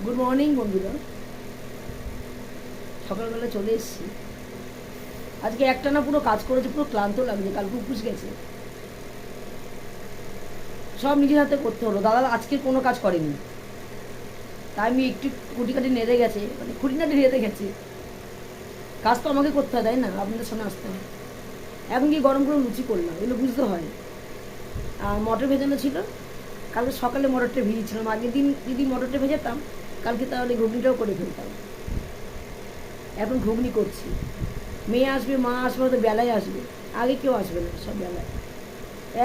Good morning বন্ধুরা, সকালবেলা চলে এসেছি। আজকে একটানা পুরো কাজ করেছে, পুরো ক্লান্ত লাগছে, কালকে উপোস গেছে, সব নিজের হাতে করতে হলো। দাদা আজকে কোনো কাজ করেনি, তাই আমি একটু খুঁটিকাটি নেড়ে গেছে, মানে খুঁটিনাটি নেড়ে গেছে। কাজ তো আমাকে করতে হয়, তাই না? আপনাদের সামনে আসতে হয়। এখন কি গরম করে লুচি করলাম, এগুলো বুঝতে হয়। আর মটর ভেজানো ছিল, কালকে সকালে মটরটা ভিজিয়েছিলাম। আগের দিন যদি মটরটা ভেজাতাম, কালকে তাহলে ঘুগনিটাও করে ফেলতাম। এখন ঘুগনি করছি। মেয়ে আসবে, মা আসবে, হয়তো বেলায় আসবে, আগে কেউ আসবে না, সব বেলায়।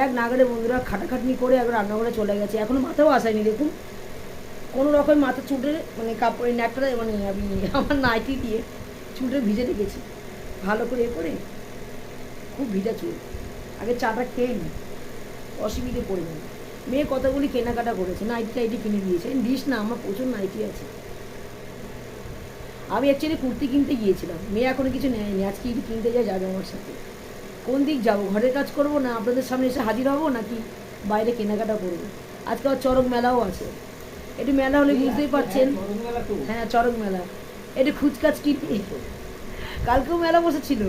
এক নাগারে বন্ধুরা খাটাখাটনি করে একবার রান্নাঘরে চলে গেছে, এখনো মাথাও আসায়নি। দেখুন কোনো রকম মাথা চুটে, মানে কাপড়ে ন্যাকটা, মানে আমি আমার নাইটি দিয়ে চুটে ভিজে রেখেছি ভালো করে করে, খুব ভিজা চুল। আগে চাটা খেয়ে নি, অসুবিধে পড়বে না। মেয়ে কতগুলি কেনাকাটা করেছে, নাইটি টাইটি কিনে দিয়েছে। দিস না, আমার প্রচুর নাইটি আছে। আমি অ্যাকচুয়ালি কুর্তি কিনতে গিয়েছিলাম, মেয়ে এখনো কিছু নেয়নি। আজকে যদি কিনতে যাবে আমার সাথে। কোন দিক যাবো, ঘরের কাজ করবো না আপনাদের সামনে এসে হাজির হবো, নাকি বাইরে কেনাকাটা করবো? আজকে আবার চড়ক মেলাও আছে। একটু মেলা হলে বুঝতেই পারছেন। হ্যাঁ, চড়ক মেলা। একটু খুচকাচ কিনে, কালকেও মেলা বসেছিল।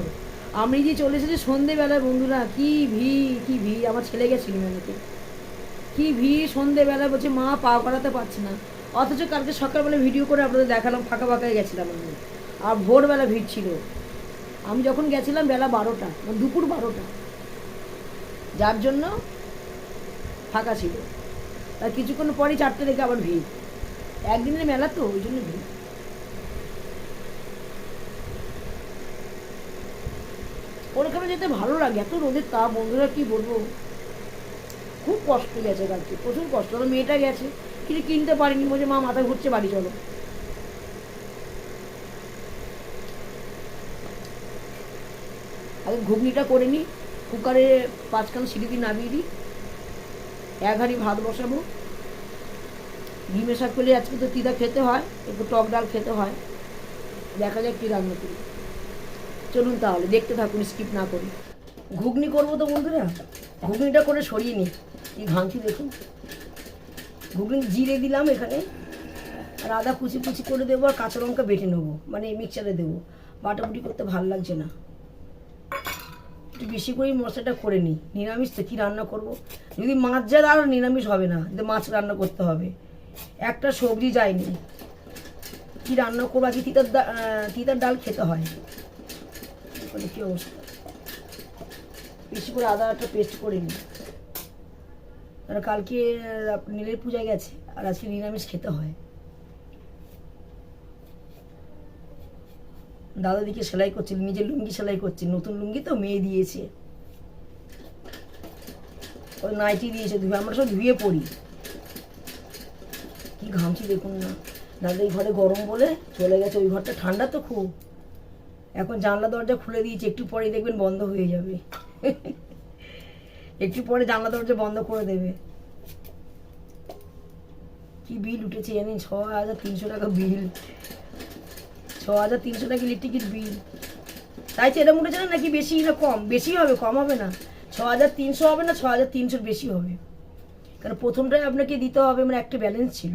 আমি যে চলে এসেছি সন্ধেবেলায় বন্ধুরা, কি ভিড় কি ভিড়। আমার ছেলে গেছিল মেলাতে, কি ভিড় সন্ধেবেলায়। বলছে মা পা করাতে পারছি না। অথচ কালকে সকালবেলা ভিডিও করে আপনাদের দেখালাম, ফাঁকা ফাঁকায় গেছিলাম আমি। আর ভোরবেলা ভিড় ছিল। আমি যখন গেছিলাম বেলা 12টা, মানে দুপুর 12টা, যার জন্য ফাঁকা ছিল। তার কিছুক্ষণ পরই 4টে থেকে আবার ভিড়। একদিনের মেলা তো, ওই জন্য ভিড়। ওখানে যেতে ভালো লাগে, এত রোদের তাপ বন্ধুরা, কি বলবো। খুব কষ্ট গেছে কালকে, প্রচুর কষ্ট। আমার মেয়েটা গেছে, কিছু কিনতে পারিনি, বলছে মা মাথা ঘুরছে, বাড়ি চলো। আগে ঘুগনিটা করে নিই, কুকারে 5খান সিটি দিয়ে নামিয়ে দিই। 1 হাঁড়ি ভাত বসাবো। ডিমের শাক পেলে আজকে তো তিতা খেতে হয়, একটু টক ডাল খেতে হয়। দেখা যাক কী রান্না করি। চলুন তাহলে দেখতে থাকুন, স্কিপ না করি। ঘুগনি করবো তো বন্ধুরা, ঘুগনিটা করে সরিয়ে নিই। কি ঘামছি দেখুন। ঘুগনি জিরে দিলাম এখানে, আর আদা কুচি কুচি করে দেবো, আর কাঁচা লঙ্কা বেটে নেবো, মানে মিক্সচারে দেবো। বাটাবুটি করতে ভালো লাগছে না, একটু বেশি করেই মশলাটা করে নিই। নিরামিষ তো কী রান্না করব, যদি মাছ যায় আর নিরামিষ হবে না, যদি মাছ রান্না করতে হবে। একটা সবজি যায়নি, কী রান্না করবো? আজকে তিতার ডাল খেতে হয়, মানে কী অবস্থা। বেশি করে আদাটা পেস্ট করে নিই, কারণ কালকে নীলের পূজায় গেছে, আর আজকে নিরামিষ খেতে হয়। দাদা দিকে সেলাই করছিল, নিজের লুঙ্গি সেলাই করছে, নতুন লুঙ্গি তো মেয়ে দিয়েছে, ওই নাইটি দিয়েছে ধুয়ে। আমরা সব ধুয়ে পড়ি। কি ঘামছি দেখুন না। দাদা এই ঘরে গরম বলে চলে গেছে, ওই ঘরটা ঠান্ডা তো খুব। এখন জানলা দরজা খুলে দিয়েছে, একটু পরে দেখবেন বন্ধ হয়ে যাবে। একটু পরে জানলা দরজা বন্ধ করে দেবে। কি বিল উঠেছে জানেন? 6300 টাকা বিল। 6300 টাকা ইলেকট্রিকের বিল। তাই এরকম উঠেছে না, নাকি বেশি না কম? বেশি হবে, কম হবে না। 6300 হবে না, 6300 বেশি হবে। কারণ প্রথমটাই আপনাকে দিতে হবে, মানে একটা ব্যালেন্স ছিল,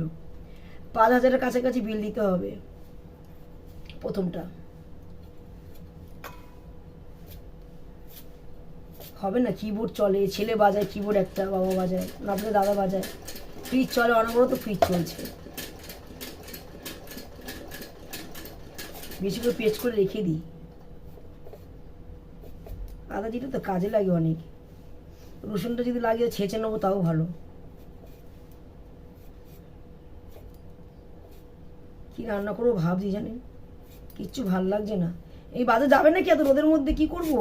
5000-এর কাছাকাছি বিল দিতে হবে প্রথমটা। হবে না, কিবোর্ড চলে, ছেলে বাজায় কিবোর্ড, একটা বাবা বাজায়, না আপনার দাদা বাজায়, ফ্রিজ চলে, অনবরত ফ্রিজ চলছে। বেশি করে পেস্ট করে রেখে দিই। আদা জিরে তো কাজে লাগে অনেক, রসুনটা যদি লাগে ছেঁচে নেবো তাও ভালো। কি রান্না করবো ভাবছি জানেন, কিচ্ছু ভাল লাগছে না। এই বাজার যাবে নাকি এত রোদের মধ্যে? কি করবো?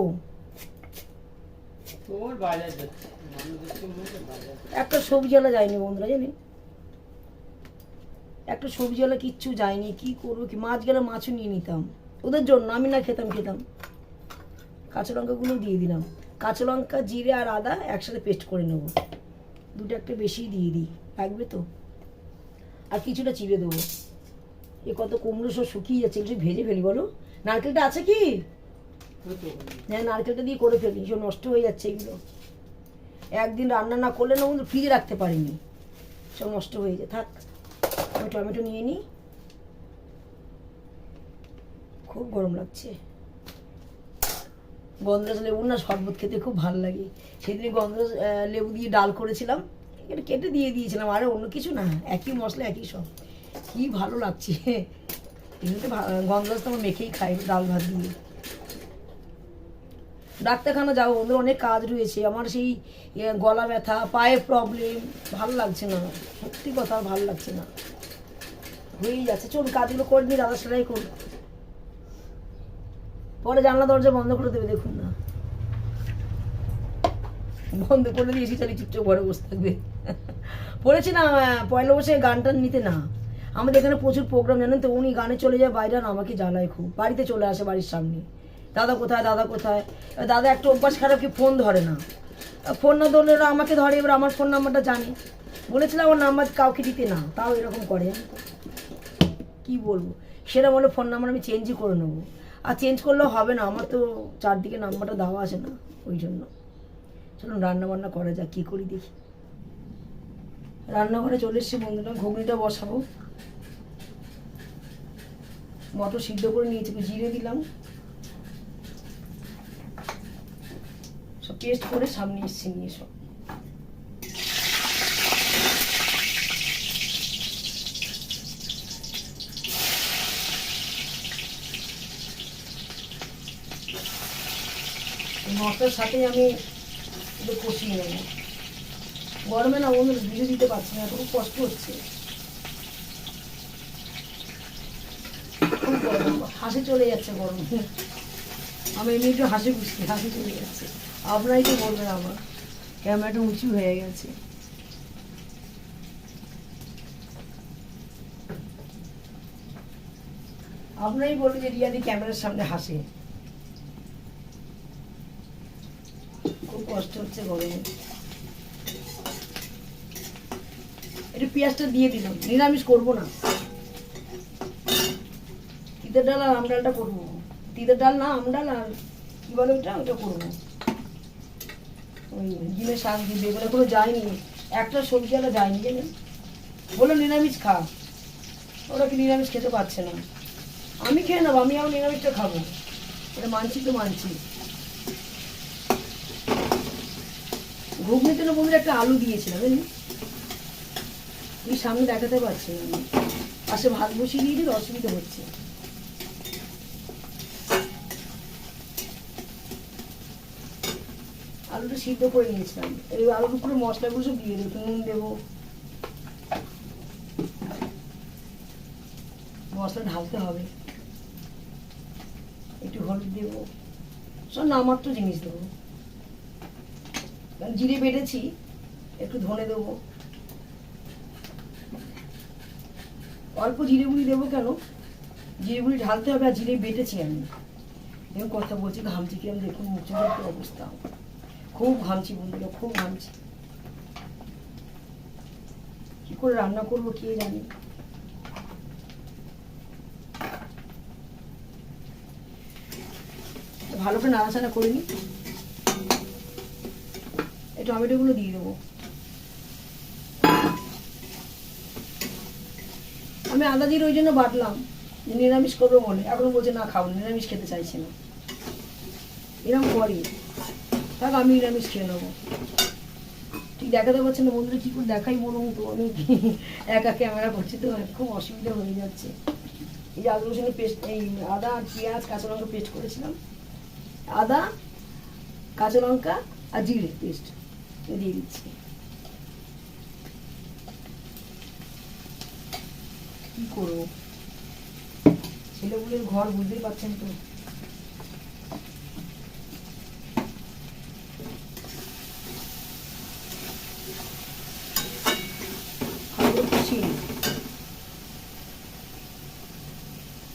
একটা সবজিওয়ালা যায়নি বন্ধুরা, জানি একটা সবজিওয়ালা কিচ্ছু যায়নি। কি করবো? কি মাছ গেলে মাছও নিয়ে নিতাম ওদের জন্য, আমি না খেতাম। কাঁচা লঙ্কাগুলো দিয়ে দিলাম, কাঁচা লঙ্কা জিরে আর আদা একসাথে পেস্ট করে নেবো। দুটো একটা বেশি দিয়ে দিই, লাগবে তো। আর কিছুটা চিড়ে দেবো। এ কত কুমড়ো সব শুকিয়ে যাচ্ছে, একটু ভেজে ফেলি। বলো, নারকেলটা আছে কি? হ্যাঁ, নারকেলটা দিয়ে করে ফেলি, সব নষ্ট হয়ে যাচ্ছে এগুলো। একদিন রান্না না করলে না বন্ধু, ফ্রিজে রাখতে পারিনি, সব নষ্ট হয়ে যায়। থাক, আমি টমেটো নিয়ে নিই, খুব গরম লাগছে। গন্ধরাজ লেবুর না শরবত খেতে খুব ভালো লাগে। সেদিন গন্ধরাজ লেবু দিয়ে ডাল করেছিলাম, এটা কেটে দিয়ে দিয়েছিলাম, আরে অন্য কিছু না, একই মশলা একই সব, কি ভালো লাগছে। এমনিতে গন্ধরাজ তো আমার মেখেই খাই ডাল ভাত দিয়ে। ডাক্তারখানা যাবো, ওদের অনেক কাজ রয়েছে, আমার সেই গলা ব্যথা, পায়ে প্রবলেম, ভালো লাগছে না, সত্যি কথা আর ভালো লাগছে না, হয়েই যাচ্ছে। চলুন কাজগুলো করে নিই, দাদা সেটাই করুন, পরে জানলা দরজা বন্ধ করে দেবে, দেখুন না, বন্ধ করে দিয়ে এসে চালিয়ে চুপচাপ ঘরে বসে থাকবে। পড়েছি না পয়লা বসে গান টান নিতে না, আমাদের এখানে প্রচুর প্রোগ্রাম, জানেন তো, উনি গানে চলে যায় বাইরে, আর আমাকে জ্বালায় খুব, বাড়িতে চলে আসে বাড়ির সামনে, দাদা কোথায় দাদা কোথায়। দাদা একটা অভ্যাস খারাপ, কি ফোন ধরে না, ফোন না ধরলে ওরা আমাকে ধরে, এবার আমার ফোন নাম্বারটা জানে, বলেছিলাম আমার নাম্বার কাউকে দিতে না, তাও এরকম করে, কি বলবো, সেটা বলে ফোন নাম্বার আমি চেঞ্জই করে নেবো, আর চেঞ্জ করলেও হবে না, আমার তো চারদিকে নাম্বারটা দেওয়া আছে না, ওই জন্য। চলুন রান্না বান্না করা যাক, কী করি দেখি। রান্নাঘরে চলে এসেছি বন্ধুরা, ঘুগনিটা বসাবো, মটর সিদ্ধ করে নিয়েছি, জিরে দিলাম, সব পেস্ট করে সামনে এসছি নিয়ে সব। মশলার সাথে আমি একটু কষিয়ে নেব, গরমে না অন্য ভিজে দিতে পারছি না, খুব কষ্ট হচ্ছে, খুব গরম, হাসি চলে যাচ্ছে গরম, আমি এমনি একটু হাসি খুঁজছি, হাসি চলে যাচ্ছে, আপনারাই তো বলবেন আমার ক্যামেরাটা উঁচু হয়ে গেছে। আপনারাই বলবেন যে রিয়াদি ক্যামেরার সামনে হাসে, খুব কষ্ট হচ্ছে গরমে। একটু পেঁয়াজটা দিয়ে দিলাম, নিরামিষ করবো না, তিতের ডাল আর আম ডালটা করবো, তিতের ডাল না আম ডাল আর কি বলে ওটা, ওটা করবো, ওই ডিমের শাক দিয়ে, বেগুন এখনো যায়নি, একটা সবজি আলা যায়নি, জানেন, বলো নিরামিষ খা, ওরা কি নিরামিষ খেতে পারছে না, আমি খেয়ে নেবো, আমি আবার নিরামিষটা খাবো, এটা মানছি তো মানছি। ঘুগনিতে না বন্ধুরা একটা আলু দিয়েছিলাম, বুঝলি, এই সামনে দেখাতে পারছি না, আমি পাশে ভাত বসিয়ে দিয়েছি, অসুবিধা হচ্ছে। আলুটা সিদ্ধ করে নিয়েছিলাম, এই আলুর উপরে মশলাগুলো সব দিয়ে দেবো, নুন দেবো, মশলা ঢালতে হবে, একটু হলুদ দেবো, সব নামাত্র জিনিস দেবো, জিরে বেটেছি, একটু ধনে দেবো, অল্প জিরে গুঁড়ি দেবো, কেন জিরে গুঁড়ি ঢালতে হবে, আর জিরে বেটেছি আমি, এরকম কথা বলছি, ঘামছি কিরম দেখুন, মুখ চোখের কি অবস্থা, খুব ঘামছি বন্ধুরা, খুব ঘামছি, কি করে রান্না করবো কে জানে। ভালো করে নাড়াচাড়া করে নিই, এই টমেটোগুলো দিয়ে দেবো, আমি আদা জিরে ওই জন্য বাটলাম, নিরামিষ করবো বলে, এখন বলছে না খাবো, নিরামিষ খেতে চাইছে না, এরকম করি, থাক আমি নিরামিষ খেয়ে নেবো, ঠিক দেখাতে পারছি না বন্ধুরা, কী করে দেখাই বলুন তো, আমি একা ক্যামেরা করছি তো, খুব অসুবিধা হয়ে যাচ্ছে। এই যে আদা রসুনের পেস্ট, এই আদা আর পেঁয়াজ কাঁচা লঙ্কা পেস্ট করেছিলাম, আদা কাঁচা লঙ্কা আর জিরে পেস্ট দিয়ে দিচ্ছি, কি করবো, ছেলেগুলোর ঘর বুঝতেই পারছেন তো, কষিয়ে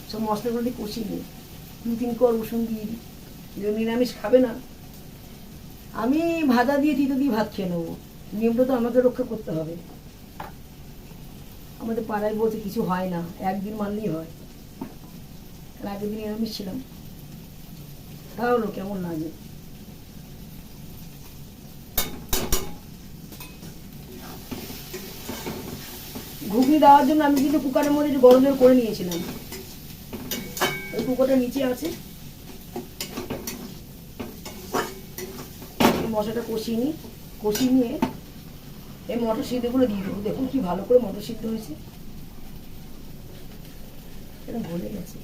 সব মশলাগুলো দিয়ে কষিয়ে নিই, 2-3 কোয়া রসুন দিয়ে দিই, নিরামিষ খাবে না, আমি ভাজা দিয়ে তিতো দিয়ে ভাত খেয়ে নেবো, নিয়মটা তো আমাকে রক্ষা করতে হবে, আমাদের পাড়ায় বলছে কিছু হয় না, একদিন মানলেই হয়, আগের দিন নিরামিষ ছিলাম, তাহলে কেমন লাগে। ঘুগনি দেওয়ার জন্য আমি কিন্তু কুকারের মধ্যে একটু গরম জল করে নিয়েছিলাম, ওই কুকারটা নিচে আছে, মশলাটা কষিয়ে নিই, কষিয়ে নিয়ে এই মটর সিদ্ধগুলো দিয়ে দেবো। দেখুন কি ভালো করে মটর সিদ্ধ হয়েছে, এটা গলে গেছে।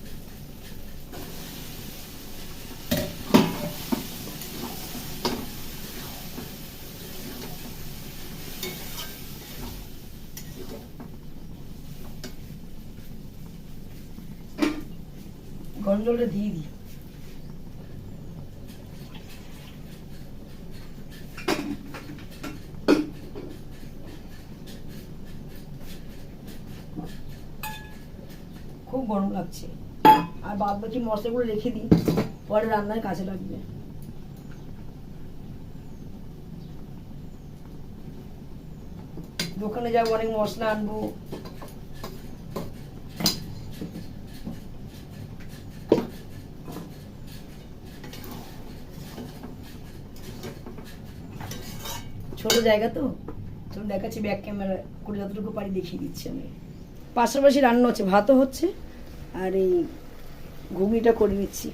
গরম জলটা দিয়ে দিই। খুব গরম লাগছে, আর বাদ বাকি মশলাগুলো রেখে দিই, পরে রান্নায় কাজে লাগবে। দোকানে যাবো, অনেক মশলা আনবো, ছোট জায়গা তো, চলুন দেখাচ্ছি ব্যাক ক্যামেরা করে যতটুকু পারি দেখিয়ে দিচ্ছি আমি। পাশাপাশি রান্না হচ্ছে, ভাতও হচ্ছে আর এই ঘুগনিটা করে নিচ্ছি।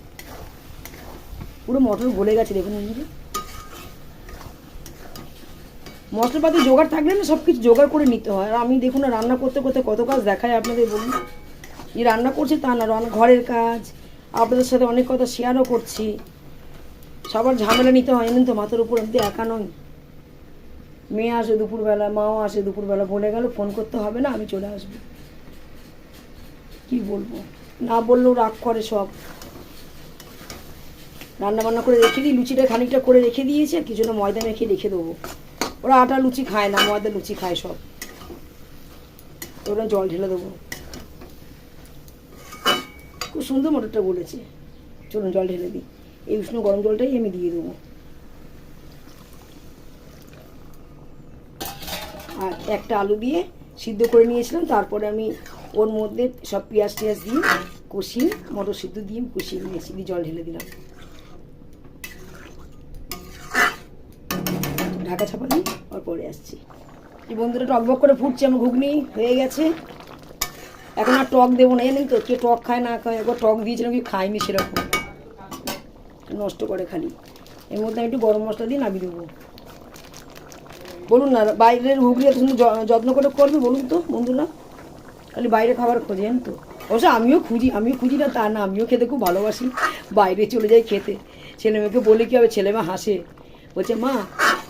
পুরো মটর গলে গেছে দেখুন বন্ধুরা। মশলাপাতি জোগাড় থাকলে না সব কিছু জোগাড় করে নিতে হয়। আর আমি দেখুন না রান্না করতে করতে কত কাজ দেখায় আপনাদের, বলুন। যে রান্না করছি তা না, ঘরের কাজ, আপনাদের সাথে অনেক কথা শেয়ারও করছি, সবার ঝামেলা নিতে হয় জানেন তো, মাথার উপর। আমি তো একা নয়, মেয়ে আসে দুপুরবেলা, মাও আসে দুপুরবেলা, বলে গেল ফোন করতে হবে না, আমি চলে আসবো। কি বলবো, না বললেও রাগ করে সব। রান্না বান্না করে রেখে দিই, লুচিটা খানিকটা করে রেখে দিয়েছি, আর কিছুটা ময়দা মেখে রেখে দেবো। ওরা আটা লুচি খায় না, ময়দা লুচি খায় সব। ওরা জল ঢেলে দেবো। খুব সুন্দর মটরটা বলেছে, চলুন জল ঢেলে দিই। এই উষ্ণ গরম জলটাই আমি দিয়ে দেবো। আর একটা আলু দিয়ে সিদ্ধ করে নিয়েছিলাম, তারপরে আমি ওর মধ্যে সব পেঁয়াজ টিয়াজ দিয়ে কষিয়ে, মটর সিদ্ধ দিয়ে কষিয়ে নিয়েছি, দিয়ে জল ঢেলে দিলাম। ঢাকা চাপা দিই, আর পরে আসছি। এই বন্ধুরা টকবক করে ফুটছে, আমার ঘুগনি হয়ে গেছে। এখন আর টক দেবো না, জানেন তো, কে টক খায় না খায়। একবার টক দিয়েছিলাম, কি খাইনি সেরকম, নষ্ট করে খালি। এর মধ্যে আমি একটু গরম মশলা দিয়ে নামিয়ে দেবো। বলুন না, বাইরের ঘুগনি এত সুন্দর যত্ন করে করবে বলুন তো বন্ধুরা, খালি বাইরে খাবার খোঁজে, জানেন তো। অবশ্য আমিও খুঁজি না তা না, আমিও খেতে খুব ভালোবাসি, বাইরে চলে যাই খেতে। ছেলে মেয়েকে বলে কী হবে, ছেলে মেয়ে হাসে, বলছে মা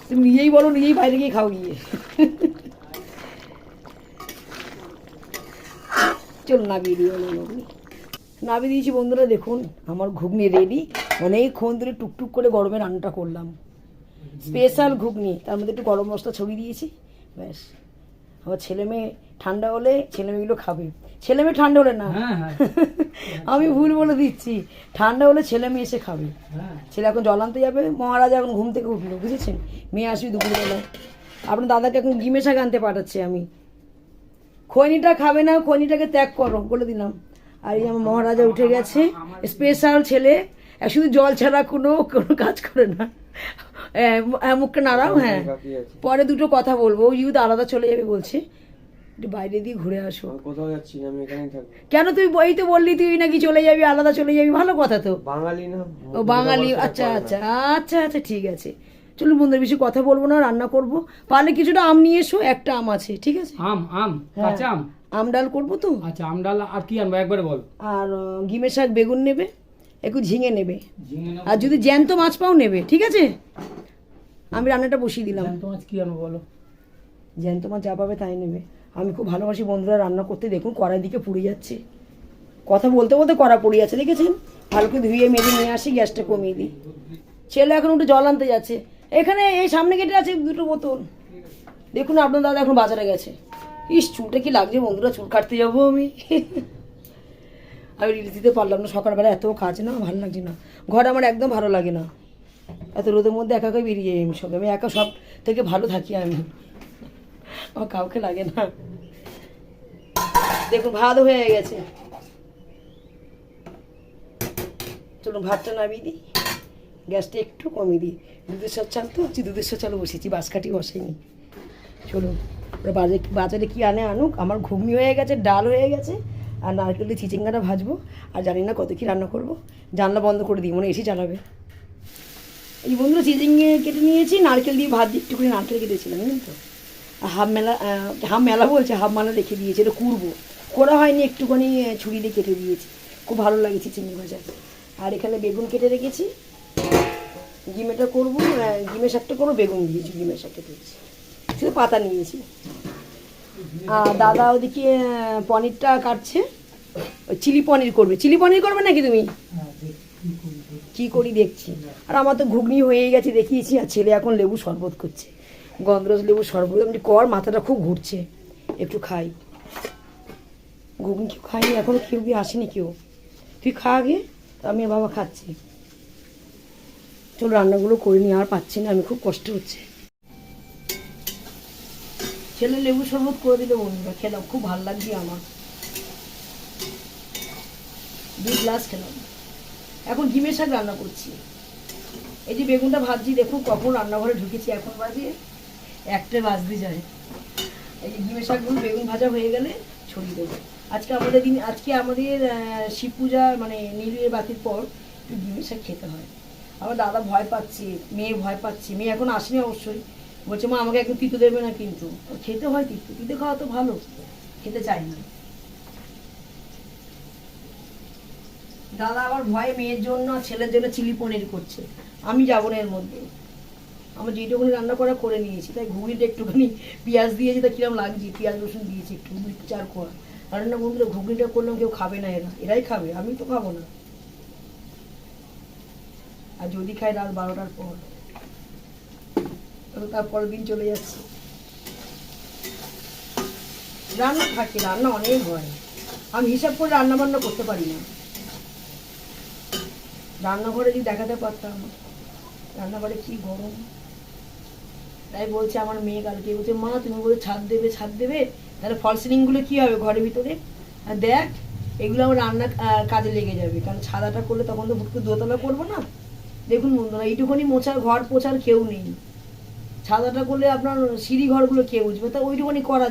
তুমি নিজেই বলো, নিজেই বাইরে গিয়ে খাও গিয়ে। চলো নামিয়ে দিই, নামিয়ে দিয়েছি বন্ধুরা। দেখুন আমার ঘুগনি রেডি। অনেকক্ষণ ধরে টুকটুক করে গরমে রান্নাটা করলাম, স্পেশাল ঘুগনি, তার মধ্যে একটু গরম মশলা ছড়িয়ে দিয়েছি, ব্যাস। আমার ছেলে মেয়ে ঠান্ডা হলে ছেলে মেয়েগুলো খাবে, ছেলে মেয়ে ঠান্ডা হলে না, আমি ভুল বলে দিচ্ছি, ঠান্ডা হলে ছেলে মেয়ে এসে খাবে। ছেলে এখন জল আনতে যাবে, মহারাজা এখন ঘুম থেকে উঠলো, বুঝেছেন, মেয়ে আসবি দুপুরবেলায়। আপনার দাদাকে এখন ডিমে শাক আনতে পাঠাচ্ছি আমি। খৈনিটা খাবে না, খৈনিটাকে ত্যাগ করো বলে দিলাম। আর এই আমার মহারাজা উঠে গেছে, স্পেশাল ছেলে, শুধু জল ছাড়া কোনো কাজ করে না। মুখটা নাড়াও, হ্যাঁ পরে দুটো কথা বলবো। ও ইউথ আলাদা চলে যাবে বলছে, একটু বাইরে দিয়ে ঘুরে আসো। কোথাও যাচ্ছি না, আমি এখানেই থাকবো। কেন তুই বই তো বললি তুই নাকি চলে যাবি, আলাদা চলে যাবি, ভালো কথা তো। বাঙালি না, ও বাঙালি, আচ্ছা আচ্ছা আচ্ছা আচ্ছা ঠিক আছে। চলুন বন্ধুরা, বেশি কথা বলবো না, রান্না করবো। পারলে কিছুটা আম নিয়ে এসো, একটা আম আছে, ঠিক আছে। কাঁচা আম, আম ডাল করবো তো। আচ্ছা আম ডাল আর কি আনবো একবারে বল। আর গিমে শাক, বেগুন নেবে, একটু ঝিঙে নেবে, আর যদি জ্যান্ত মাছ পাও নেবে, ঠিক আছে। আমি রান্নাটা বসিয়ে দিলাম। জ্যান্ত মাছ কি আনবো বলো। জ্যান্ত মাছ যা পাবে তাই নেবে। আমি খুব ভালোবাসি বন্ধুরা রান্না করতে। দেখুন কড়াই দিকে পুড়ে যাচ্ছে, কথা বলতে বলতে কড়া পুড়ে যাচ্ছে, দেখেছেন। ভালো করে ধুয়ে মেজে নিয়ে আসি, গ্যাসটা কমিয়ে দিই। ছেলে এখন একটু জল আনতে যাচ্ছে, এখানে এই সামনে গেটে আছে দুটো বোতল। দেখুন আপনার দাদা এখন বাজারে গেছে। ইস চুলটা কি লাগছে বন্ধুরা, চুল কাটতে যাবো আমি। আমি রিলস দিতে পারলাম না, সকালবেলা এত কাজ না, ভালো লাগছে না, ঘর আমার একদম ভালো লাগে না। এত রোদের মধ্যে একা একাই বেরিয়ে যাই আমি সব, আমি একা সব থেকে ভালো থাকি আমি, আমার কাউকে লাগে না। দেখুন ভাত হয়ে গেছে, চলুন ভাতটা নামিয়ে দিই, গ্যাসটা একটু কমিয়ে দিই। দুধের সব চাল তো হচ্ছে, দুধের সব চালও বসেছি, বাঁশকাঠি বসেনি। চলুন ওরা বাজারে কি আনে আনুক, আমার ঘুগনি হয়ে গেছে, ডাল হয়ে গেছে, আর নারকেল দিয়ে চিচিঙ্গাটা ভাজবো। আর জানি না কত কী রান্না করবো, জানলা বন্ধ করে দিই, মনে এসি চালাবে। এই বন্ধুরা চিচিঙ্গে কেটে নিয়েছি, নারকেল দিয়ে ভাত দিয়ে একটুখানি নারকেল কেটেছিলাম জানেন তো। আর হাফ মেলা বলছে, হাফ মালা রেখে দিয়েছি, এটা কুড়বো, করা হয়নি, একটুখানি ছুরি দিয়ে কেটে দিয়েছি, খুব ভালো লাগে চিচিঙ্গে ভাজা। আর এখানে বেগুন কেটে রেখেছি, ডিমেটা করবো, ডিমের শাকটা করবো, বেগুন দিয়েছি, ডিমের শাক কেটেছি, শুধু পাতা নিয়েছি। আর দাদা ওদিকে পনিরটা কাটছে, চিলি পনির করবে। চিলি পনির করবে নাকি তুমি? কি করি দেখছি। আর আমার তো ঘুগনি হয়ে গেছে দেখিয়েছি, আর ছেলে এখন লেবু শরবত করছে, গন্ধরাজ লেবু শরবত। আমি কর, মাথাটা খুব ঘুরছে, একটু খাই। ঘুগনি কেউ খাইনি এখনো, কেউ কি আসেনি কেউ, তুই খা আগে, আমি আর বাবা খাচ্ছি। চলো রান্নাগুলো করে নিই, আর পাচ্ছি না আমি, খুব কষ্ট হচ্ছে। ছেলে লেবু শরবত করে দিলে বন্ধুরা, খেলাম, খুব ভালো লাগছে আমার, 2 গ্লাস খেলাম। এখন ডিমের শাক রান্না করছি, এই যে বেগুনটা ভাজছি, দেখুন কখন রান্নাঘরে ঢুকেছি, এখন বাজে 1টা বাজতে যায়। এই যে ডিমের শাকগুলো বেগুন ভাজা হয়ে গেলে ছড়িয়ে দেবো। আজকে আমাদের শিব পূজা মানে নীলের বাতির পর একটু ডিমের শাক খেতে হয়। আমার দাদা ভয় পাচ্ছে, মেয়ে ভয় পাচ্ছে, মেয়ে এখন আসেনি অবশ্যই, বলছে মা আমাকে একটু তিতো দেবে না, কিন্তু খেতে হয়, তিতো খাওয়া তো ভালো, খেতে চাই না। দাদা আবার ভয়ে মেয়ের জন্য আর ছেলের জন্য চিলি পনির করছে, আমি যাবো না এর মধ্যে। আমার যেটুকুনি রান্না করা করে নিয়েছি, তাই ঘুগনিটা একটুখানি পেঁয়াজ দিয়েছি, তা কিরম লাগছে, পেঁয়াজ রসুন দিয়েছি একটু, 2-4 কোয়া। রান্না বন্ধুরা ঘুগনিটা করলাম, কেউ খাবে না, এরাই খাবে, আমি তো খাবো না। আর যদি খাই রাত 12টার পর, তারপরের দিন চলে যাচ্ছে। রান্না থাকে, রান্না অনেক হয়, আমি হিসাব করে রান্না বান্না করতে পারি না। রান্নাঘরে যদি দেখাতে পারতাম, রান্নাঘরে কি গরম। তাই বলছে আমার মেয়ে কালকে, বলছে মা তুমি বলে ছাদ দেবে, তাহলে ফল সিলিংগুলো কী হবে ঘরের ভিতরে, আর দেখ এগুলো আমার রান্না কাজে লেগে যাবে, কারণ ছাদাটা করলে তখন তো ভুটকে দোতলা করবো না। দেখুন বন্ধুরা, এইটুকুনি মোছার ঘর পোছার কেউ নেই, ছাদাটা করলে আপনার সিঁড়ি ঘরগুলো কে বুঝবে, তা ওইটুকুনি করা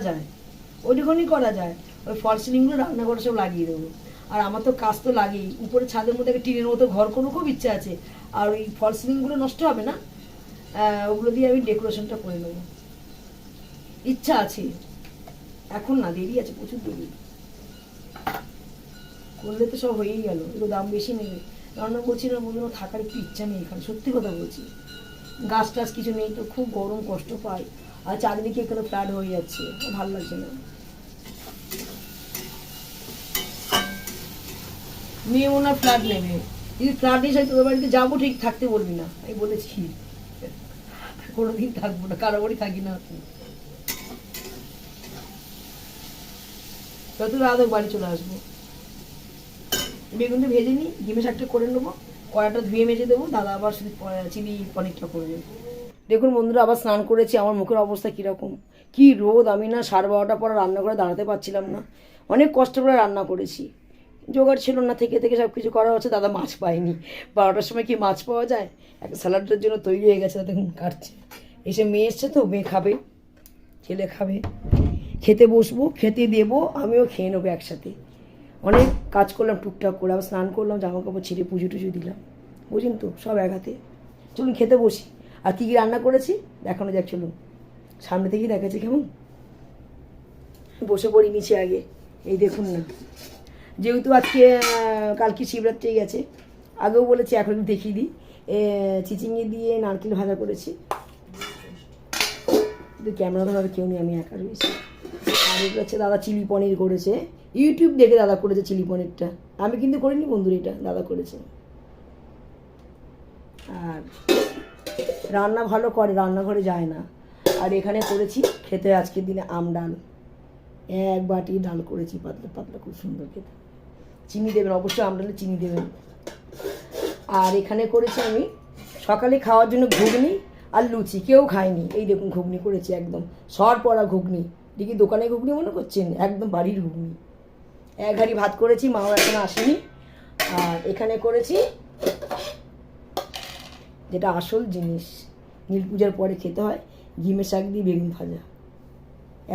যায়, ওই ফল সিলিংগুলো রান্নাঘরে সব লাগিয়ে দেবো। আর আমার তো কাজ তো লাগেই, উপরে ছাদের মধ্যে একটা টিনের মতো ঘর করবো, খুব ইচ্ছা আছে। আর ওই ফল সিলিংগুলো নষ্ট হবে না, ওগুলো দিয়ে আমি ডেকোরেশনটা করে নেবো, ইচ্ছা আছে, এখন না, দেরি আছে, প্রচুর দেরি, করলে তো সব হয়েই গেল। এগুলো দাম বেশি নেবে, রান্না বলছি না বন্ধুরা, থাকার একটু ইচ্ছা নেই এখানে, সত্যি কথা বলছি। গাছ টাছ কিছু নেই তো, খুব গরম, কষ্ট পাই। আর চারিদিকে এখানে ফ্ল্যাট হয়ে যাচ্ছে, ভালো লাগছে না। মেয়ে মনে হয় ফ্ল্যাট নেবে, যদি ফ্ল্যাট নিয়ে তোদের বাড়িতে যাবো, ঠিক থাকতে বলবি না, আমি বলেছি কোনোদিন থাকবো না, কারো বাড়ি থাকি না, যত রাত হোক বাড়ি চলে আসবো। বেগুনটা ভেজে নিই, ডিমের শাকটা করে নেবো, কড়াটা ধুয়ে মেজে দেবো, দাদা আবার শুধু চিলি পনিরটা করবে। দেখুন বন্ধুরা, আবার স্নান করেছি, আমার মুখের অবস্থা কীরকম, কি রোদ, আমি না 12:30 পর রান্না করে দাঁড়াতে পারছিলাম না, অনেক কষ্ট করে রান্না করেছি, জোগাড় ছিল না, থেকে সব কিছু করা হচ্ছে। দাদা মাছ পায়নি, 12টার সময় কি মাছ পাওয়া যায়, একটা স্যালাডের জন্য তৈরি হয়ে গেছে, দেখুন কাটছে। এসে মেয়ে এসছে তো, মেয়ে খাবে, ছেলে খাবে, খেতে বসবো, খেতে দেবো, আমিও খেয়ে নেবো একসাথে। অনেক কাজ করলাম টুকটাক করে, আবার স্নান করলাম, জামা কাপড় ছিঁড়ে পুজো টুজো দিলাম, বুঝলেন তো, সব এক হাতে। চলুন খেতে বসি। আর কী কী রান্না করেছি দেখানো যাক, চলুন সামনে থেকেই দেখাচ্ছি, কেমন বসে পড়ি নিচে আগে। এই দেখুন না, যেহেতু আজকে কালকে শিবরাত্রি গেছে, আগেও বলেছি, এখন দেখিয়ে দিই, চিচিঙ্গে দিয়ে নারকেল ভাজা করেছি, কিন্তু ক্যামেরা ধরার কেউ নেই, আমি একা রয়েছি। আর এগুলো হচ্ছে দাদা চিলি পনির করেছে, ইউটিউব দেখে দাদা করেছে চিলি পনিরটা, আমি কিন্তু করিনি বন্ধুরা, এটা দাদা করেছে। আর রান্না ভালো করে, রান্নাঘরে যায় না। আর এখানে করেছি খেতে আজকের দিনে আম ডাল, 1 বাটি ডাল করেছি, পাতলা পাতলা, খুব সুন্দর খেতে। চিনি দেবেন অবশ্যই, আম ডালে চিনি দেবেন। আর এখানে করেছি আমি সকালে খাওয়ার জন্য ঘুগনি আর লুচি, কেউ খায়নি, এই দেখুন ঘুগনি করেছি, একদম সর পড়া ঘুগনি, দেখি দোকানে ঘুগনি মনে করছেন, একদম বাড়ির ঘুগনি। 1 হাঁড়ি ভাত করেছি, মাও এখনো আসেনি। আর এখানে করেছি যেটা আসল জিনিস, নীল পূজার পরে খেতে হয়, ডিমের শাক দিয়ে বেগুন ভাজা,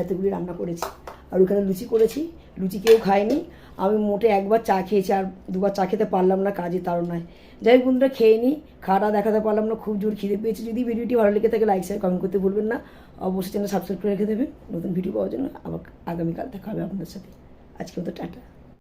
এতগুলি রান্না করেছি। আর ওখানে লুচি করেছি, লুচি কেউ খায়নি, আমি মোটে একবার চা খেয়েছি, আর দুবার চা খেতে পারলাম না, কাজে তাড়নায়। যাই হোক বন্ধুরা, খেয়ে নিই, খাওয়াটা দেখাতে পারলাম না, খুব জোর খিদে পেয়েছে। যদি ভিডিওটি ভালো লেগে থাকে লাইক শেয়ার কমেন্ট করতে ভুলবেন না, অবশ্যই চ্যানেল সাবস্ক্রাইব করে রেখে দেবেন নতুন ভিডিও পাওয়ার জন্য। আবার আগামীকাল দেখা হবে আপনাদের সাথে। আজকে মতো টাটা।